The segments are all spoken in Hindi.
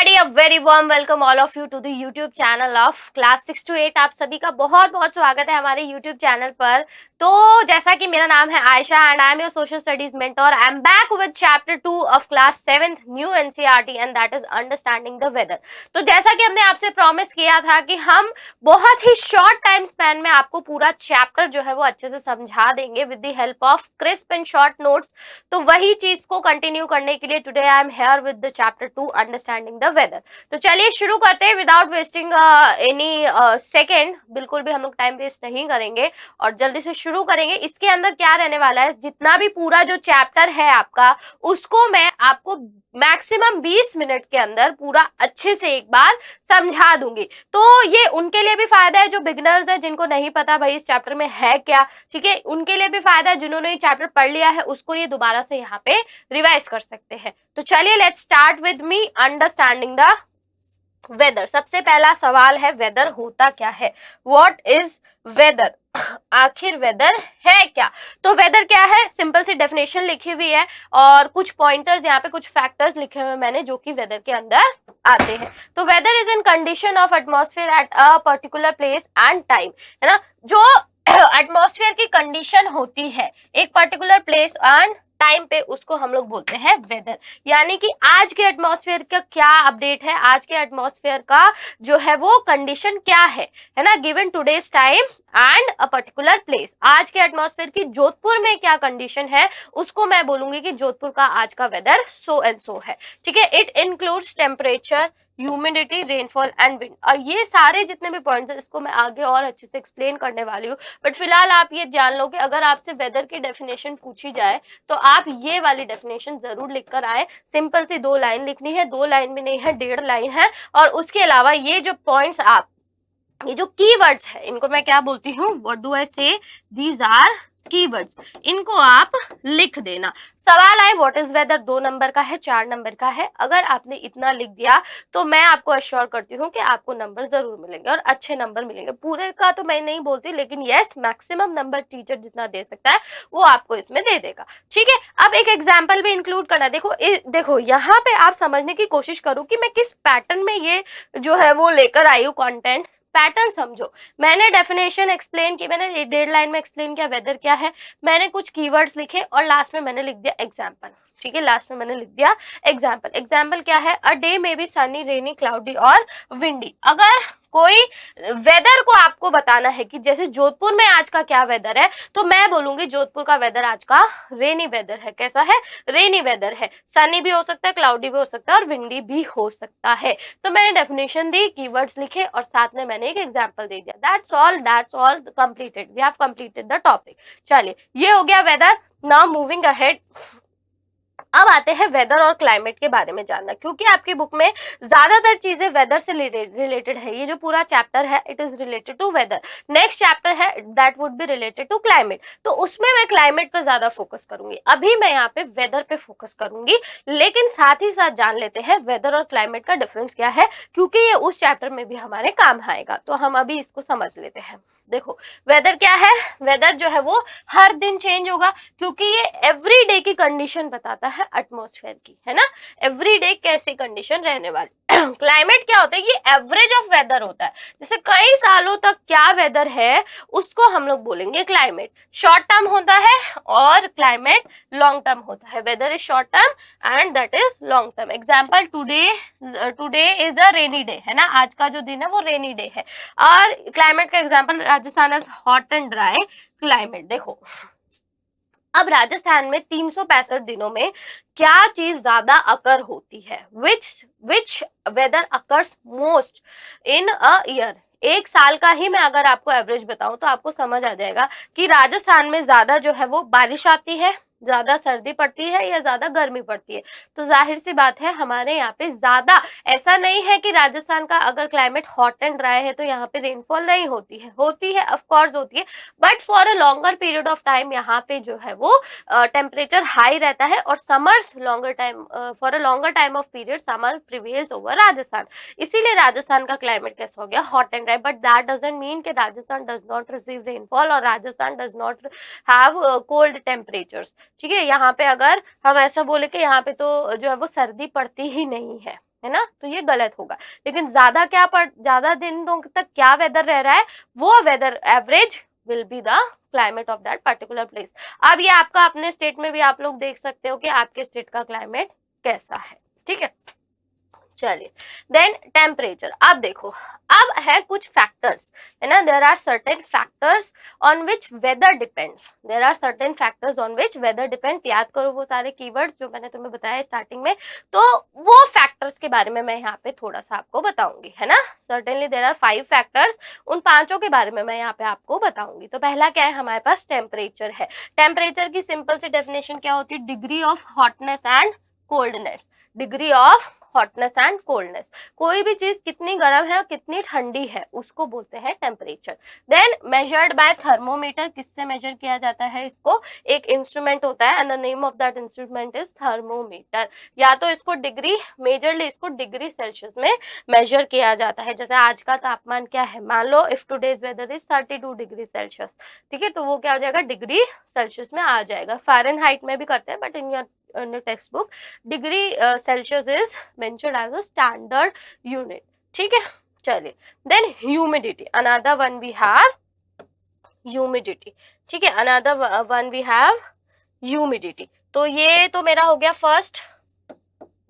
Everybody, a very warm welcome all of you to the YouTube channel of class 6 to 8। आप सभी का बहुत बहुत स्वागत है हमारे यूट्यूब चैनल पर। तो जैसा कि मेरा नाम है Ayesha and I am your social studies mentor. I am back with chapter 2 of class 7th new NCERT and that is understanding the weather. तो जैसा कि हमने आपसे प्रॉमिस किया था कि हम बहुत ही शॉर्ट टाइम स्पैन में आपको पूरा चैप्टर जो है वो अच्छे से समझा देंगे with the help of crisp and short notes. तो वही चीज को कंटिन्यू करने के लिए today I am here with the chapter 2 understanding the weather. तो चलिए शुरू करते हैं विदाउट वेस्टिंग एनी सेकेंड। बिल्कुल भी हम लोग टाइम वेस्ट नहीं करेंगे और जल्दी से शुरू करेंगे। इसके अंदर क्या रहने वाला है, जितना भी पूरा जो चैप्टर है आपका, उसको मैं आपको मैक्सिमम 20 मिनट के अंदर पूरा अच्छे से एक बार समझा दूंगी। तो ये उनके लिए भी फायदा है जो बिगिनर्स है, जिनको नहीं पता भाई इस चैप्टर में है क्या, ठीक है, उनके लिए भी फायदा है। जिन्होंने ये चैप्टर पढ़ लिया है उसको ये दोबारा से यहाँ पे रिवाइज कर सकते हैं। तो चलिए let's start with me understanding the weather. सबसे पहला सवाल है, वेदर होता क्या है? What is weather? आखिर वेदर है क्या? तो वेदर क्या है, सिंपल सी डेफिनेशन लिखी हुई है और कुछ पॉइंटर्स यहाँ पे, कुछ फैक्टर्स लिखे हुए मैंने जो कि वेदर के अंदर आते हैं। तो weather is an condition of atmosphere at a particular place and time, है ना। जो एटमॉस्फेयर की कंडीशन होती है एक पर्टिकुलर प्लेस एंड टाइम पे, उसको हम लोग बोलते हैं वेदर। यानी कि आज के एटमॉस्फेयर का क्या अपडेट है, आज के एटमॉस्फेयर का जो है वो कंडीशन क्या है ना, given today's time and a particular place. आज के एटमॉस्फेयर की जोधपुर में क्या कंडीशन है, उसको मैं बोलूंगी कि जोधपुर का आज का वेदर सो एंड सो है, ठीक है। It includes temperature, humidity, rainfall and wind. और ये सारे जितने भी पॉइंट्स हैं इसको मैं आगे और अच्छे से एक्सप्लेन करने वाली हूँ। बट फिलहाल आप ये जान लो कि अगर आपसे वेदर की डेफिनेशन पूछी जाए तो आप ये वाली डेफिनेशन जरूर लिख कर आए। सिंपल सी 2 लाइन लिखनी है, 2 लाइन भी नहीं है, 1.5 लाइन है। और उसके अलावा ये जो पॉइंट्स आप, ये जो कीवर्ड्स है, इनको मैं क्या बोलती हूँ, व्हाट डू आई से, दीज आर कीवर्ड्स। इनको आप लिख देना। सवाल आए व्हाट इज वेदर, 2 नंबर का है, 4 नंबर का है। अगर आपने इतना लिख दिया तो मैं आपको अश्योर करती हूँ कि आपको नंबर जरूर मिलेंगे और अच्छे नंबर मिलेंगे। पूरे का तो मैं नहीं बोलती, लेकिन यस, मैक्सिमम नंबर टीचर जितना दे सकता है वो आपको इसमें दे देगा, ठीक है। अब एक एग्जाम्पल भी इंक्लूड करना। देखो यहाँ पे आप समझने की कोशिश करो कि मैं किस पैटर्न में ये जो है वो लेकर आई हूँ कंटेंट। पैटर्न समझो। मैंने डेफिनेशन एक्सप्लेन की, मैंने 1.5 लाइन में एक्सप्लेन किया वेदर क्या है, मैंने कुछ कीवर्ड्स लिखे और लास्ट में मैंने लिख दिया एग्जाम्पल, ठीक है। लास्ट में मैंने लिख दिया एग्जाम्पल। एग्जाम्पल क्या है, अ डे में बी सनी, रेनी, क्लाउडी और विंडी। अगर कोई वेदर को आपको बताना है कि जैसे जोधपुर में आज का क्या वेदर है, तो मैं बोलूंगी जोधपुर का वेदर आज का रेनी वेदर है। कैसा है? रेनी वेदर है। सनी भी हो सकता है, क्लाउडी भी हो सकता है और विंडी भी हो सकता है। तो मैंने डेफिनेशन दी, कीवर्ड्स लिखे और साथ में मैंने एक एग्जांपल दे दिया। That's all completed, we have completed the topic. चलिए, ये हो गया वेदर। नाउ मूविंग अहेड, अब आते हैं वेदर और क्लाइमेट के बारे में जानना, क्योंकि आपकी बुक में ज्यादातर चीजें वेदर से रिलेटेड है। ये जो पूरा चैप्टर है it is related to weather. Next chapter है that would be related to climate, तो उसमें मैं क्लाइमेट पे ज्यादा फोकस करूंगी। अभी मैं यहाँ पे वेदर पे फोकस करूंगी, लेकिन साथ ही साथ जान लेते हैं वेदर और क्लाइमेट का डिफरेंस क्या है, क्योंकि ये उस चैप्टर में भी हमारे काम आएगा। तो हम अभी इसको समझ लेते हैं। देखो, वेदर क्या है? वेदर जो है वो हर दिन चेंज होगा, क्योंकि ये एवरी डे की कंडीशन बताता है एटमॉस्फेयर की, है ना। एवरी डे कैसी कंडीशन रहने वाली। क्लाइमेट क्या होता है? ये एवरेज ऑफ वेदर होता है। जैसे कई सालों तक क्या वेदर है उसको हम लोग बोलेंगे क्लाइमेट। शॉर्ट टर्म होता है और क्लाइमेट लॉन्ग टर्म होता है। Weather is short term and that is long term. Example, today is a rainy day, है ना, आज का जो दिन है वो रेनी डे है। और क्लाइमेट का example, Rajasthan is hot and dry climate. देखो, अब राजस्थान में 365 दिनों में क्या चीज ज्यादा अकर होती है? Which weather occurs most in a year? एक साल का ही मैं अगर आपको एवरेज बताऊं तो आपको समझ आ जाएगा कि राजस्थान में ज्यादा जो है वो बारिश आती है, ज्यादा सर्दी पड़ती है या ज्यादा गर्मी पड़ती है। तो जाहिर सी बात है हमारे यहाँ पे ज्यादा, ऐसा नहीं है कि राजस्थान का अगर क्लाइमेट हॉट एंड ड्राई है तो यहाँ पे रेनफॉल नहीं होती है ऑफ कोर्स होती है, but for a longer period of time यहाँ पे जो है वो टेम्परेचर हाई रहता है और summers longer time, for a longer time of period summer prevails over Rajasthan. इसीलिए राजस्थान का क्लाइमेट कैसा हो गया? Hot and dry. But that doesn't mean कि Rajasthan does not receive rainfall और Rajasthan does not have cold temperatures, ठीक है। यहाँ पे अगर हम ऐसा बोले कि यहाँ पे तो जो है वो सर्दी पड़ती ही नहीं है, है ना, तो ये गलत होगा। लेकिन ज्यादा दिनों तक क्या वेदर रह रहा है, वो weather average will be the climate of that particular place. अब ये आपका अपने स्टेट में भी आप लोग देख सकते हो कि आपके स्टेट का क्लाइमेट कैसा है, ठीक है। चलिए, देन टेम्परेचर। अब देखो, अब है कुछ फैक्टर्स, है ना, there are certain factors on which weather depends, there are certain factors on which weather depends. याद करो वो सारे कीवर्ड्स जो मैंने तुम्हें बताया स्टार्टिंग में, तो वो फैक्टर्स के बारे में मैं यहाँ पे थोड़ा सा आपको बताऊंगी, है ना। सर्टेनली देयर आर 5 फैक्टर्स, उन पांचों के बारे में मैं यहाँ पे आपको बताऊंगी। तो पहला क्या है हमारे पास, टेम्परेचर है। टेम्परेचर की सिंपल सी डेफिनेशन क्या होती है, degree of hotness and coldness, degree of hotness and coldness, कोई भी चीज कितनी गर्म है और कितनी ठंडी है उसको बोलते हैं temperature. Then measured by thermometer, किससे मेजर किया जाता है इसको, एक इंस्ट्रूमेंट होता है and the name of that instrument is thermometer. या तो इसको डिग्री, मेजरली इसको डिग्री सेल्सियस में मेजर किया जाता है। जैसे आज का तापमान क्या है, मान लो if today's weather is 32 degree Celsius, ठीक है, तो वो क्या हो जाएगा, डिग्री सेल्सियस में आ जाएगा। फ़ारेनहाइट में भी करते हैं but in your text book degree celsius is mentioned as a standard unit, ठीक है। चलिए, then humidity, another one we have humidity, ठीक है, another one we have humidity. तो ये तो मेरा हो गया first,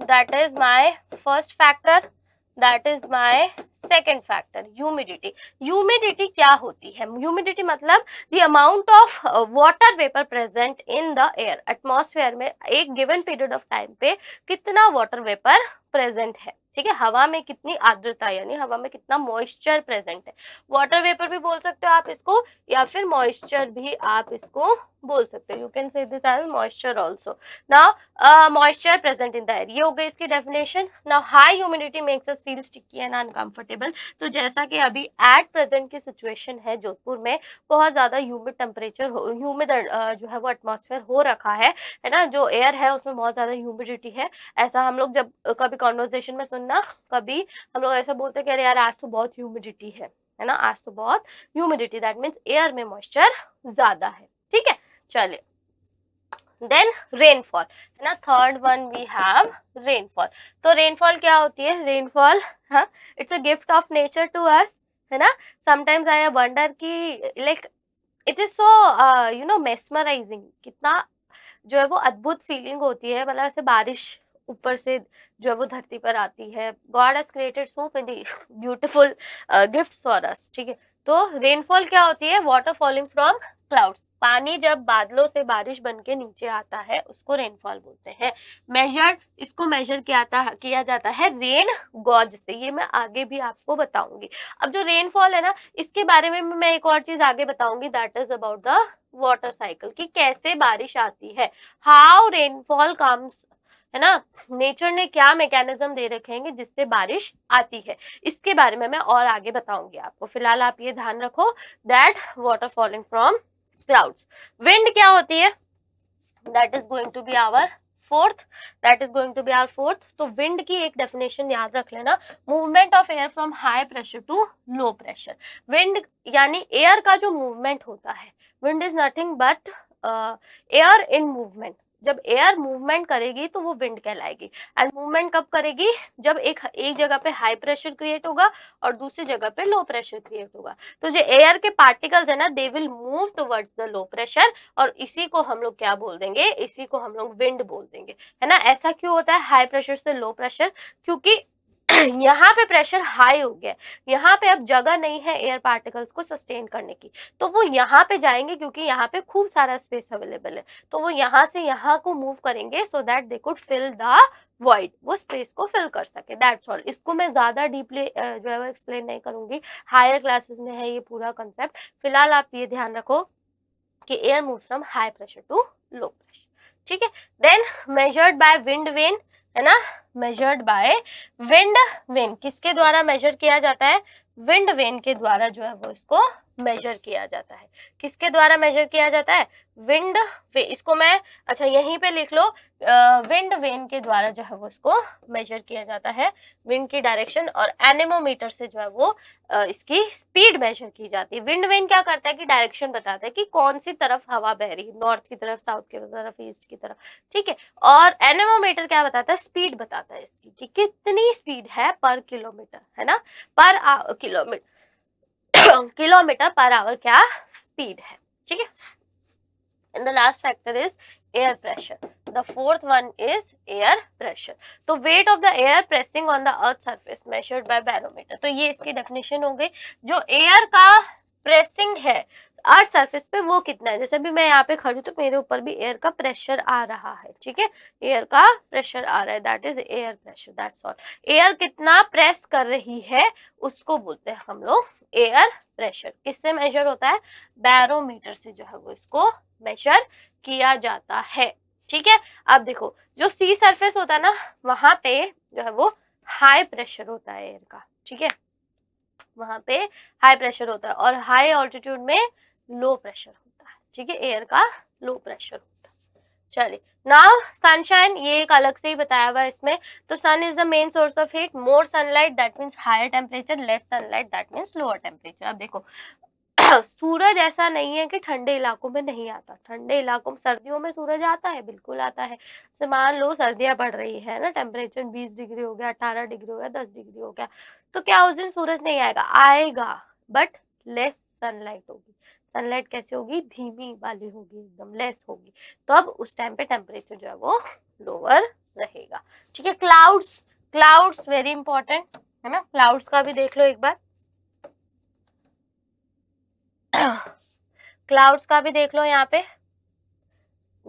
that is my first factor, that is my second factor, humidity. Humidity क्या होती है, ह्यूमिडिटी मतलब the amount of water vapour present in the air, atmosphere में एक गिवन पीरियड ऑफ टाइम पे कितना वाटर वेपर प्रेजेंट है, ठीक है, हवा में कितनी आर्द्रता यानी हवा में कितना मॉइस्चर प्रेजेंट है। वाटर वेपर भी बोल सकते हो आप इसको, या फिर मॉइस्चर भी आप इसको बोल सकते हो, you can say this as moisture also. Now moisture present in the air, ये हो गई इसकी definition. Now high humidity makes us feel sticky and uncomfortable, तो जैसा कि अभी एट प्रेजेंट की सिचुएशन है जोधपुर में, बहुत ज्यादा ह्यूमिड टेम्परेचर, ह्यूमिड जो है वो एटमॉस्फेयर हो रखा है ना, जो एयर है उसमें बहुत ज्यादा ह्यूमिडिटी है। ऐसा हम लोग जब कभी कॉन्वर्सेशन में सुनना, कभी हम लोग ऐसा बोलते हैं कि अरे यार आज तो बहुत ह्यूमिडिटी है ना, आज तो बहुत ह्यूमिडिटी, दैट मीन्स एयर में मॉइस्चर ज्यादा है, ठीक है। चलिए, देन रेनफॉल, है ना, third one we have rainfall. तो रेनफॉल क्या होती है, रेनफॉल, हाँ, it's a gift of nature to us, है ना। समटाइम्स आई वंडर कि like it is so you know mesmerising, कितना जो है वो अद्भुत फीलिंग होती है, मतलब ऐसे बारिश ऊपर से जो है वो धरती पर आती है। God has created so many beautiful gifts for us, ठीक है। तो रेनफॉल क्या होती है, वाटर फॉलिंग फ्रॉम क्लाउड्स, पानी जब बादलों से बारिश बन के नीचे आता है उसको रेनफॉल बोलते हैं। मेजर, इसको मेजर किया जाता है रेन गॉज से, ये मैं आगे भी आपको बताऊंगी। अब जो रेनफॉल है ना, इसके बारे में मैं एक और चीज आगे बताऊंगी, that is about the water cycle, कि कैसे बारिश आती है, हाउ रेनफॉल कम्स, है ना, नेचर ने क्या मैकेनिज्म दे रखे हैं जिससे बारिश आती है, इसके बारे में मैं और आगे बताऊंगी आपको। फिलहाल आप ये ध्यान रखो that water falling from clouds. Wind क्या होती है, that is going to be our fourth, तो विंड की एक डेफिनेशन याद रख लेना, movement of air from high pressure to low pressure. Wind यानी एयर का जो मूवमेंट होता है, wind is nothing but air in movement, जब एयर मूवमेंट करेगी तो वो विंड कहलाएगी। एंड मूवमेंट कब करेगी, जब एक जगह पे हाई प्रेशर क्रिएट होगा और दूसरी जगह पे लो प्रेशर क्रिएट होगा, तो जो एयर के पार्टिकल्स है ना, they will move towards the low pressure, और इसी को हम लोग क्या बोल देंगे, इसी को हम लोग विंड बोल देंगे, है ना। ऐसा क्यों होता है हाई प्रेशर से लो प्रेशर, क्योंकि यहाँ पे प्रेशर हाई हो गया, यहाँ पे अब जगह नहीं है एयर पार्टिकल्स को सस्टेन करने की, तो वो यहाँ पे जाएंगे क्योंकि यहाँ पे खूब सारा स्पेस अवेलेबल है, तो वो यहाँ से यहाँ को मूव करेंगे so that they could fill the void, वो स्पेस को फिल कर सके, दैट्स ऑल। इसको मैं ज्यादा डीपली जो है वो एक्सप्लेन नहीं करूंगी, हायर क्लासेस में है ये पूरा कंसेप्ट। फिलहाल आप ये ध्यान रखो कि air moves from high pressure to low pressure, ठीक है। Then measured by wind vane, है ना, मेजर्ड बाय विंड वेन, किसके द्वारा मेजर किया जाता है, विंड वेन के द्वारा जो है वो इसको मेजर किया जाता है। किसके द्वारा मेजर किया जाता है, विंड वे, इसको मैं अच्छा यहीं पे लिख लो, विंड वेन के द्वारा जो है वो इसको मेजर किया जाता है, विंड की डायरेक्शन, और एनेमोमीटर से जो है वो इसकी स्पीड मेजर की जाती है। विंड वेन क्या करता है कि डायरेक्शन बताता है कि कौन सी तरफ हवा बह रही है, नॉर्थ की तरफ, साउथ की तरफ, ईस्ट की तरफ, ठीक है। और एनेमोमीटर क्या बताता है, स्पीड बताता जाता है इसकी कि कितनी स्पीड है पर किलोमीटर, है ना, पर किलोमीटर किलोमीटर पर आवर क्या स्पीड है, ठीक है। And the last factor is air pressure. The fourth one is air pressure. तो weight of the air pressing on the earth surface measured by barometer. तो ये इसकी definition हो गई। जो air का pressing है अर्थ सरफेस पे वो कितना है, जैसे भी मैं यहाँ पे खड़ी तो मेरे ऊपर भी एयर का प्रेशर आ रहा है, ठीक है, एयर का प्रेशर आ रहा है, that is air pressure, that's all. Air कितना प्रेस कर रही है उसको बोलते हैं हम लोग एयर प्रेशर। किससे मेजर होता है, बैरोमीटर से जो है वो इसको मेजर किया जाता है, ठीक है। अब देखो जो सी सरफेस होता है ना वहां पे जो है वो हाई प्रेशर होता है एयर का, ठीक है, वहां पे हाई प्रेशर होता है और हाई ऑल्टीट्यूड में लो प्रेशर होता है, ठीक है, एयर का लो प्रेशर होता है। चलिए नाउ सनशाइन, ये एक अलग से ही बताया हुआ है इसमें। तो sun is the main source of heat, more sunlight that means higher temperature, less sunlight that means lower temperature. अब देखो सूरज ऐसा नहीं है कि ठंडे इलाकों में नहीं आता, ठंडे इलाकों में सर्दियों में सूरज आता है, बिल्कुल आता है। से मान लो सर्दियां पड़ रही है ना, टेम्परेचर 20 डिग्री हो गया, 18 डिग्री हो गया, 10 डिग्री हो गया, तो क्या उस दिन सूरज नहीं आएगा, आएगा, बट लेस सनलाइट होगी। सनलाइट कैसे होगी, धीमी वाली होगी, एकदम लेस होगी, तो अब उस टाइम पे टेम्परेचर जो है वो लोअर रहेगा, ठीक है। क्लाउड्स, क्लाउड्स वेरी इंपॉर्टेंट है ना, क्लाउड्स का भी देख लो एक बार क्लाउड्स का भी देख लो, यहाँ पे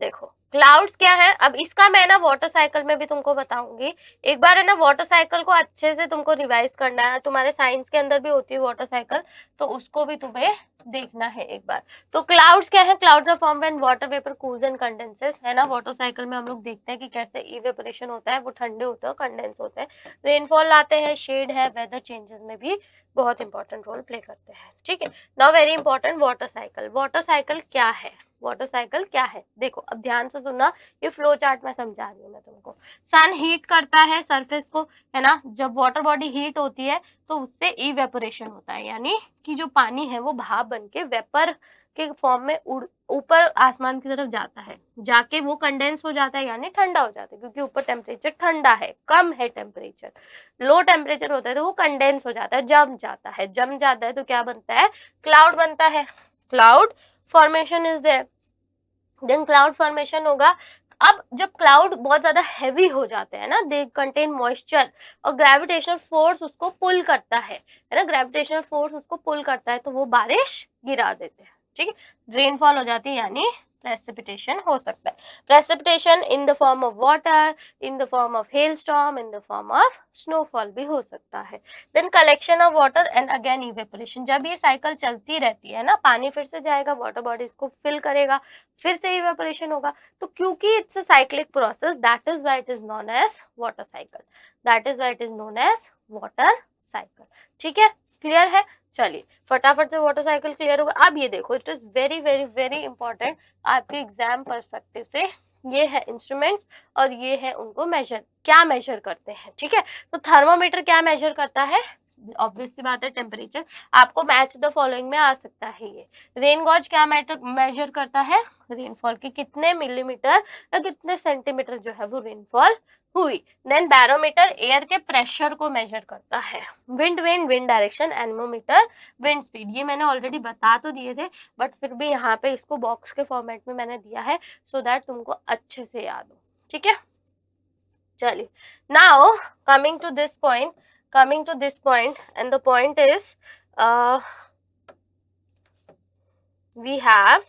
देखो क्लाउड्स क्या है। अब इसका मैं ना वाटर साइकिल में भी तुमको बताऊंगी, एक बार है ना, वाटर साइकिल को अच्छे से तुमको रिवाइज करना है, तुम्हारे साइंस के अंदर भी होती है वाटर साइकिल, तो उसको भी तुम्हें देखना है एक बार। तो क्लाउड्स क्या है, clouds are formed when water vapour cools and condenses, है ना, वाटर साइकिल में हम लोग देखते हैं कि कैसे इवेपोरेशन होता है, वो ठंडे होते हैं, कंडेंस होते हैं, रेनफॉल आते हैं, शेड है, वेदर चेंजेस में भी बहुत इंपॉर्टेंट रोल प्ले करते हैं, ठीक है। Now very important water cycle, water cycle क्या है, वाटर साइकिल क्या है, देखो अब ध्यान से सुनना, ये फ्लो चार्ट में समझा रही हूँ मैं तुमको। सन हीट करता है सरफेस को, है ना, जब वाटर बॉडी हीट होती है तो उससे इवेपोरेशन होता है, यानी कि जो पानी है वो भाप बन के वेपर के फॉर्म में ऊपर आसमान की तरफ जाता है, जाके वो कंडेंस हो जाता है, यानी ठंडा हो जाता है, क्योंकि ऊपर टेम्परेचर ठंडा है, कम है टेम्परेचर, लो टेम्परेचर होता है तो वो कंडेंस हो जाता है, जम जाता है, जम जाता है तो क्या बनता है, क्लाउड बनता है, cloud formation is there, then cloud formation होगा। अब जब क्लाउड बहुत ज्यादा हैवी हो जाते हैं ना, दे कंटेन मॉइस्चर, और ग्रेविटेशनल फोर्स उसको पुल करता है ना, ग्रेविटेशनल फोर्स उसको पुल करता है तो वो बारिश गिरा देते हैं, ठीक है, रेनफॉल हो जाती है, यानी प्रेसिपिटेशन हो सकता है, precipitation in the form of water, in the form of hail storm, in the form of snowfall भी हो सकता है। Then collection of water and again evaporation, जब ये साइकिल चलती रहती है ना, पानी फिर से जाएगा, वाटर बॉडीज को फिल करेगा, फिर से इवेपोरेशन होगा, तो क्योंकि it's a cyclic process, that is why it is known as water cycle, that is why it is known as water cycle, ठीक है, क्लियर है। चलिए फटाफट से वाटर साइकिल क्लियर होगा। अब ये देखो, it is very very very important आपके एग्जाम पर्सपेक्टिव से, ये है इंस्ट्रूमेंट्स और ये है उनको मेजर, क्या मेजर करते हैं, ठीक है। तो थर्मोमीटर क्या मेजर करता है, ऑब्वियस सी बात है टेम्परेचर, आपको मैच द फॉलोइंग में आ सकता है ये। रेन गॉज क्या मेजर करता है, रेनफॉल की कितने मिलीमीटर या कितने सेंटीमीटर जो है वो रेनफॉल हुई। देन बैरोमीटर एयर के प्रेशर को मेजर करता है। विंड डायरेक्शन, एनमोमीटर विंड स्पीड, ये मैंने ऑलरेडी बता तो दिए थे, बट फिर भी यहाँ पे इसको बॉक्स के फॉर्मेट में मैंने दिया है सो दैट तुमको अच्छे से याद हो, ठीक है। चलिए now coming to this point and the point is we have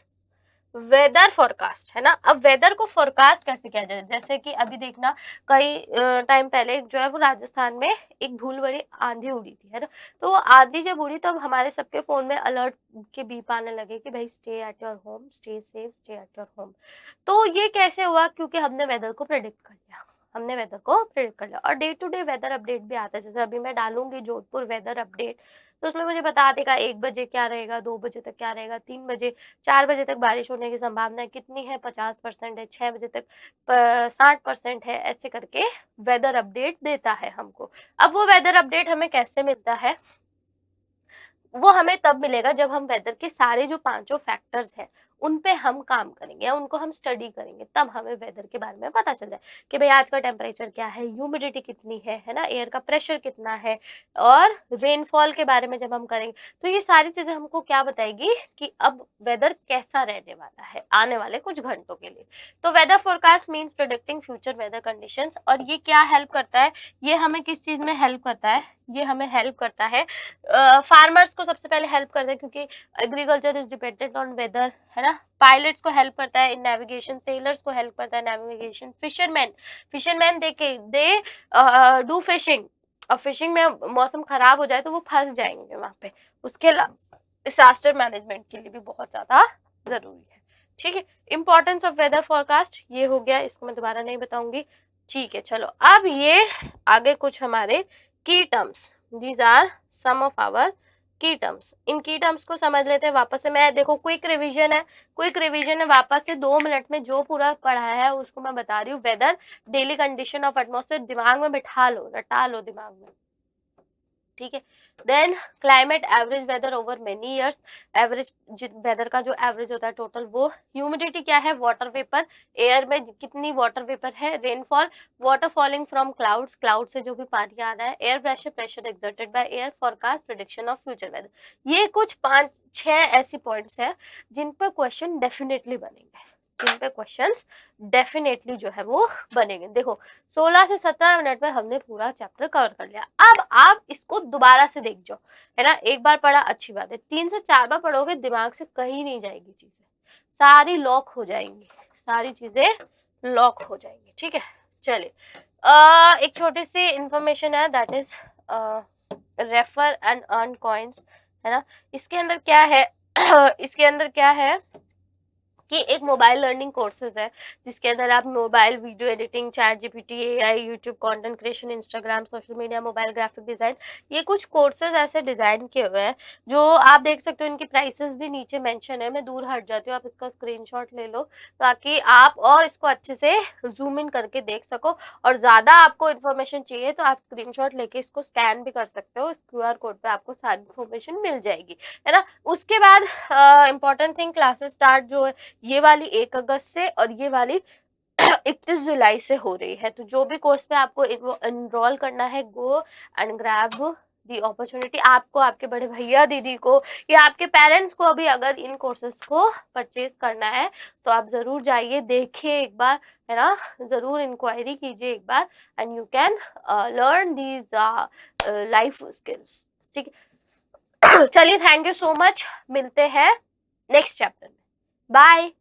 weather forecast, है ना। अब वेदर को फोरकास्ट कैसे किया जाए, जैसे कि अभी देखना, कई टाइम पहले जो है वो राजस्थान में एक धूल भरी आंधी उड़ी थी, है ना, तो वो आंधी जब उड़ी तो हमारे सबके फोन में अलर्ट के बीप आने लगे कि भाई stay at your home, stay safe, stay at your home. तो ये कैसे हुआ, क्योंकि हमने वेदर को प्रेडिक्ट कर लिया, हमने वेदर को प्रेडिक्ट कर लिया, और day to day weather update भी आता है, जैसे अभी मैं डालूंगी जोधपुर वेदर अपडेट, तो उसमें मुझे बता देगा 1 बजे क्या रहेगा, 2 बजे तक क्या रहेगा, 3 बजे, 4 बजे तक बारिश होने की संभावना कितनी है, 50% है, 6 बजे तक 60% है, ऐसे करके वेदर अपडेट देता है हमको। अब वो वेदर अपडेट हमें कैसे मिलता है, वो हमें तब मिलेगा जब हम वेदर के सारे जो 5 फैक्टर्स है उन पे हम काम करेंगे या उनको हम स्टडी करेंगे, तब हमें वेदर के बारे में पता चल जाए कि भाई आज का टेम्परेचर क्या है, ह्यूमिडिटी कितनी है ना, एयर का प्रेशर कितना है, और रेनफॉल के बारे में जब हम करेंगे तो ये सारी चीजें हमको क्या बताएगी कि अब वेदर कैसा रहने वाला है आने वाले कुछ घंटों के लिए। तो weather forecast means predicting future weather conditions. और ये क्या हेल्प करता है, ये हमें किस चीज में हेल्प करता है, ये हमें हेल्प करता है फार्मर्स को सबसे पहले हेल्प करता है, क्योंकि agriculture is dependent on whether, है ना। पायलट्स को हेल्प करता है इन नेविगेशन, सेलर्स को हेल्प करता है navigation, fisherman, fisherman they do fishing. और फिशिंग में मौसम खराब हो जाए तो वो फंस जाएंगे वहां पे। उसके अलावा डिजास्टर मैनेजमेंट के लिए भी बहुत ज्यादा जरूरी है। ठीक है, इंपॉर्टेंस ऑफ वेदर फोरकास्ट ये हो गया, इसको मैं दोबारा नहीं बताऊंगी। ठीक है, चलो अब ये आगे कुछ हमारे key terms, these are some of our key terms. इन की टर्म्स को समझ लेते हैं वापस से। मैं देखो क्विक रिवीजन है, क्विक रिवीजन है, वापस से 2 मिनट में जो पूरा पढ़ा है उसको मैं बता रही हूँ। Weather, daily condition of atmosphere, दिमाग में बिठा लो, रटा लो दिमाग में। ठीक है, then climate, average weather over many years, average weather का जो एवरेज होता है टोटल वो। ह्यूमिडिटी क्या है, वाटर वेपर, एयर में कितनी वाटर वेपर है। Rainfall, water falling from clouds, cloud से जो भी पानी आ रहा है। Air pressure, pressure exerted by air. Forecast, prediction of future weather. ये कुछ 5-6 ऐसी पॉइंट्स है जिन पर क्वेश्चन डेफिनेटली बनेंगे, जिन पे क्वेश्चंस डेफिनेटली जो है वो बनेंगे। देखो 16 से 17 मिनट में हमने पूरा चैप्टर कवर कर लिया। अब आप इसको दोबारा से देख जाओ, है ना। एक बार पढ़ा अच्छी बात है, 3 से 4 बार पढ़ोगे दिमाग से कहीं नहीं जाएगी चीजें, सारी लॉक हो जाएंगी, सारी चीजें लॉक हो जाएंगी। ठीक है, चलिए एक छोटी सी इंफॉर्मेशन है, that is refer and earn coins, है ना। इसके अंदर क्या है इसके अंदर क्या है कि एक मोबाइल लर्निंग कोर्सेज है जिसके अंदर आप mobile video editing, chat GPT, AI, YouTube content creation, Instagram, social media, mobile graphic design, ये कुछ कोर्सेज ऐसे डिजाइन किए हुए हैं जो आप देख सकते हो। इनकी प्राइसेस भी नीचे मेंशन है, मैं दूर हट जाती हूँ, आप इसका स्क्रीनशॉट ले लो ताकि आप और इसको अच्छे से जूम इन करके देख सको। और ज्यादा आपको इन्फॉर्मेशन चाहिए तो आप स्क्रीनशॉट लेके इसको स्कैन भी कर सकते हो, इस क्यूआर कोड पे आपको सारी इन्फॉर्मेशन मिल जाएगी, है ना। उसके बाद इम्पोर्टेंट थिंग, क्लासेस स्टार्ट जो है ये वाली 1 अगस्त से और ये वाली 31 जुलाई से हो रही है। तो जो भी कोर्स पे आपको एनरोल करना है, go and grab the opportunity. आपको, आपके बड़े भैया दीदी को या आपके पेरेंट्स को अभी अगर इन कोर्सेज को परचेज करना है तो आप जरूर जाइए, देखिए एक बार, है ना, जरूर इंक्वायरी कीजिए एक बार, and you can learn these life skills. ठीक है चलिए, थैंक यू सो मच, मिलते हैं नेक्स्ट चैप्टर में, बाय।